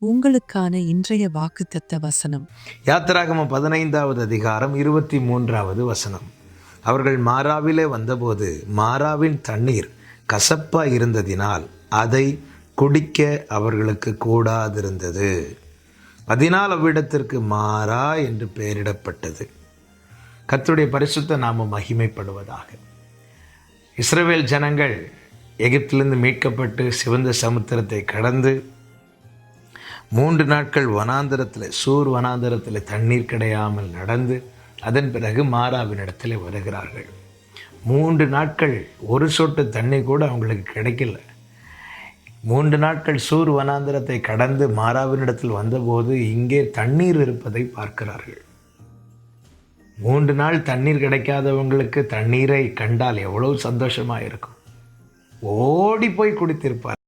உங்களுக்கான இன்றைய வாக்குத்தத்த வசனம் யாத்திராகமம் 15வது அதிகாரம் 23வது வசனம். அவர்கள் மாராவிலே வந்தபோது மாராவின் தண்ணீர் கசப்பாய் இருந்ததினால் அதை குடிக்க அவர்களுக்கு கூடாதிருந்தது. அதனால் அவ்விடத்திற்கு மாறா என்று பெயரிடப்பட்டது. கர்த்தருடைய பரிசுத்த நாமம் மகிமைப்படுவதாக. இஸ்ரவேல் ஜனங்கள் எகிப்திலிருந்து மீட்கப்பட்டு சிவந்த சமுத்திரத்தை கடந்து 3 நாட்கள் வனாந்தரத்தில், சூர் வனாந்தரத்தில் தண்ணீர் கிடையாமல் நடந்து அதன் பிறகு மாராவினிடத்தில் வருகிறார்கள். 3 நாட்கள் ஒரு சொட்டு தண்ணி கூட அவங்களுக்கு கிடைக்கல. 3 நாட்கள் சூர் வனாந்தரத்தை கடந்து மாராவினிடத்தில் வந்தபோது இங்கே தண்ணீர் இருப்பதை பார்க்கிறார்கள். 3 நாள் தண்ணீர் கிடைக்காதவங்களுக்கு தண்ணீரை கண்டால் எவ்வளவு சந்தோஷமாக இருக்கும். ஓடி போய் குடித்திருப்பார்.